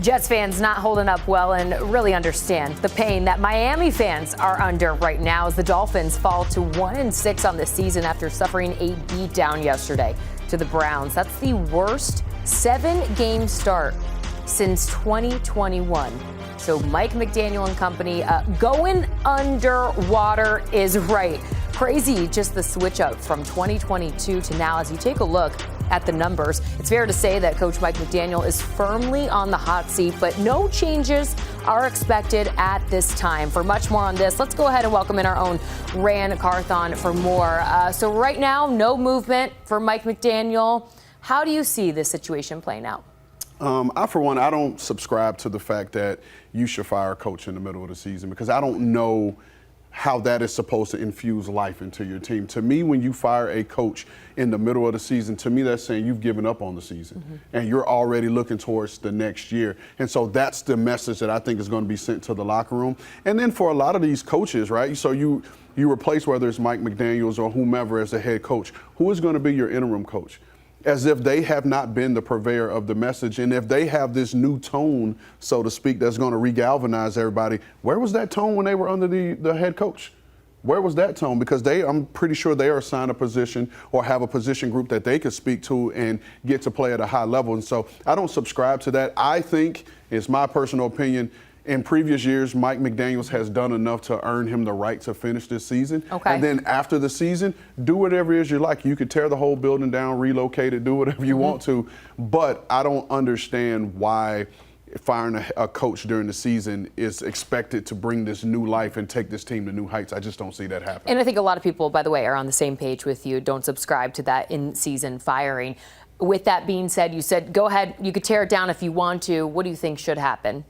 Jets fans not holding up well and really understand the pain that Miami fans are under right now as the Dolphins fall to 1-6 on the season after suffering a beatdown yesterday to the Browns. That's the worst 7-game start since 2021. So Mike McDaniel and company going underwater is right. Crazy just the switch up from 2022 to now. As you take a look at the numbers, it's fair to say that Coach Mike McDaniel is firmly on the hot seat, but no changes are expected at this time. For much more on this, let's go ahead and welcome in our own Ran Carthon for more. So right now, no movement for Mike McDaniel. How do you see this situation playing out? For one, I don't subscribe to the fact that you should fire a coach in the middle of the season because I don't know how that is supposed to infuse life into your team. To me, when you fire a coach in the middle of the season, to me that's saying you've given up on the season and you're already looking towards the next year. And so that's the message that I think is going to be sent to the locker room. And then for a lot of these coaches, right, so you replace whether it's Mike McDaniels or whomever as the head coach, who is going to be your interim coach? As if they have not been the purveyor of the message. And if they have this new tone, so to speak, that's going to regalvanize everybody, where was that tone when they were under the head coach? Where was that tone? Because I'm pretty sure they are assigned a position or have a position group that they could speak to and get to play at a high level. And so I don't subscribe to that. I think, it's my personal opinion, in previous years, Mike McDaniels has done enough to earn him the right to finish this season. Okay. And then after the season, do whatever it is you like. You could tear the whole building down, relocate it, do whatever you want to. But I don't understand why firing a coach during the season is expected to bring this new life and take this team to new heights. I just don't see that happen. And I think a lot of people, by the way, are on the same page with you. Don't subscribe to that in-season firing. With that being said, you said, go ahead, you could tear it down if you want to. What do you think should happen?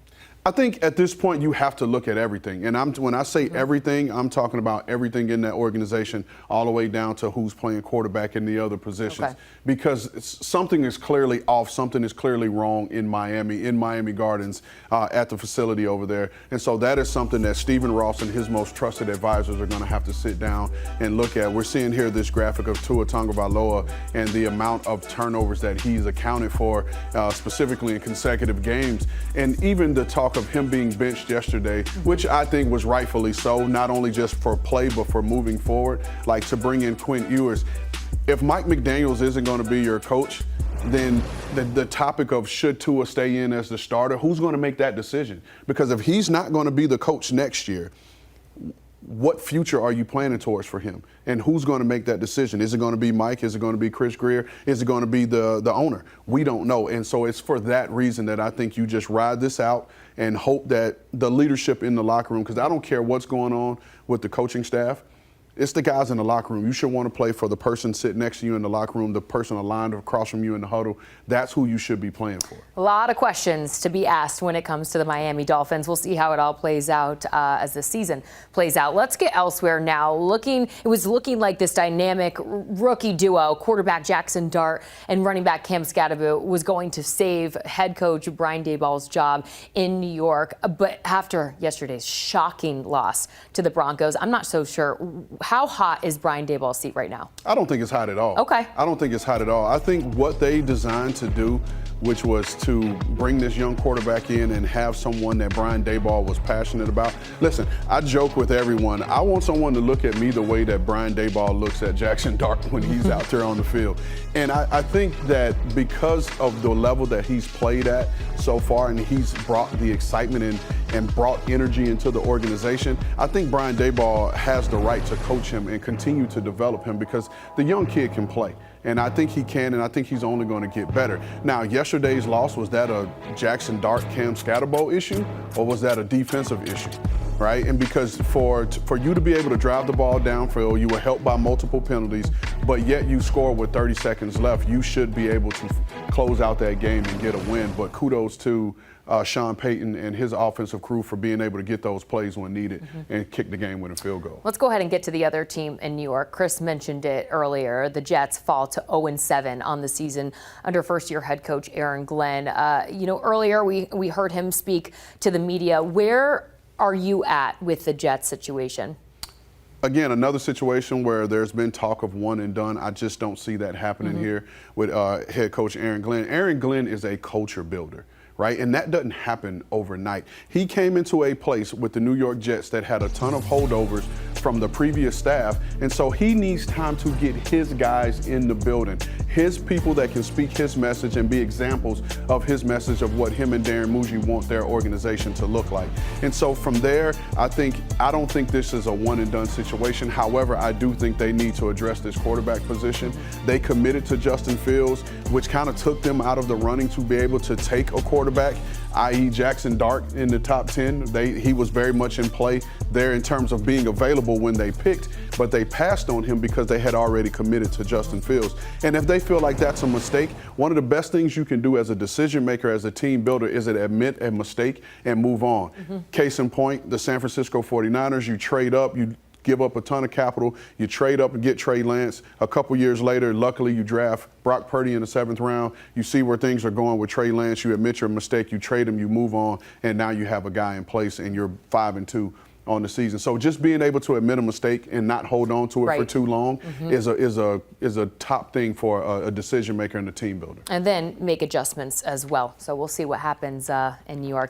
I think at this point you have to look at everything. And when I say everything, I'm talking about everything in that organization all the way down to who's playing quarterback in the other positions. Okay. Because something is clearly off, something is clearly wrong in Miami Gardens at the facility over there. And so that is something that Stephen Ross and his most trusted advisors are going to have to sit down and look at. We're seeing here this graphic of Tua Tagovailoa and the amount of turnovers that he's accounted for, specifically in consecutive games. And even the talk of him being benched yesterday, which I think was rightfully so, not only just for play, but for moving forward, like to bring in Quint Ewers. If Mike McDaniels isn't going to be your coach, then the topic of should Tua stay in as the starter, who's going to make that decision? Because if he's not going to be the coach next year, what future are you planning towards for him? And who's going to make that decision? Is it going to be Mike? Is it going to be Chris Greer? Is it going to be the owner? We don't know. And so it's for that reason that I think you just ride this out and hope that the leadership in the locker room, because I don't care what's going on with the coaching staff, it's the guys in the locker room. You should want to play for the person sitting next to you in the locker room, the person aligned across from you in the huddle. That's who you should be playing for. A lot of questions to be asked when it comes to the Miami Dolphins. We'll see how it all plays out as the season plays out. Let's get elsewhere now. It was looking like this dynamic rookie duo, quarterback Jackson Dart and running back Cam Skattebo, was going to save head coach Brian Daboll's job in New York. But after yesterday's shocking loss to the Broncos, I'm not so sure. How hot is Brian Daboll's seat right now? I don't think it's hot at all. Okay. I don't think it's hot at all. I think what they designed to do, which was to bring this young quarterback in and have someone that Brian Daboll was passionate about. Listen, I joke with everyone. I want someone to look at me the way that Brian Daboll looks at Jackson Dart when he's out there on the field. And I think that because of the level that he's played at so far and he's brought the excitement and brought energy into the organization, I think Brian Daboll has the right to coach him and continue to develop him because the young kid can play. And I think he can, and I think he's only going to get better. Now, yesterday's loss, was that a Jackson Dart, Cam Skattebo issue, or was that a defensive issue, right? And because for you to be able to drive the ball downfield, you were helped by multiple penalties, but yet you score with 30 seconds left, you should be able to close out that game and get a win. But kudos to Sean Payton and his offensive crew for being able to get those plays when needed and kick the game-winning field goal. Let's go ahead and get to the other team in New York. Chris mentioned it earlier. The Jets fall to 0-7 on the season under first-year head coach Aaron Glenn. Earlier we heard him speak to the media. Where are you at with the Jets situation? Again, another situation where there's been talk of one and done. I just don't see that happening here with head coach Aaron Glenn. Aaron Glenn is a culture builder, right? And that doesn't happen overnight. He came into a place with the New York Jets that had a ton of holdovers from the previous staff, and so he needs time to get his guys in the building, his people that can speak his message and be examples of his message of what him and Darren Muji want their organization to look like. And so from there, I don't think this is a one and done situation. However, I do think they need to address this quarterback position. They committed to Justin Fields, which kind of took them out of the running to be able to take a quarterback, i.e. Jackson Dart in the top 10. He was very much in play there in terms of being available when they picked, but they passed on him because they had already committed to Justin Fields. And if they feel like that's a mistake, one of the best things you can do as a decision maker, as a team builder, is to admit a mistake and move on. Case in point, the San Francisco 49ers, you trade up, you give up a ton of capital, you trade up and get Trey Lance. A couple years later, luckily you draft Brock Purdy in the 7th round. You see where things are going with Trey Lance, you admit your mistake, you trade him, you move on, and now you have a guy in place and you're 5-2 on the season. So just being able to admit a mistake and not hold on to it for too long is a top thing for a decision maker and a team builder. And then make adjustments as well. So we'll see what happens in New York.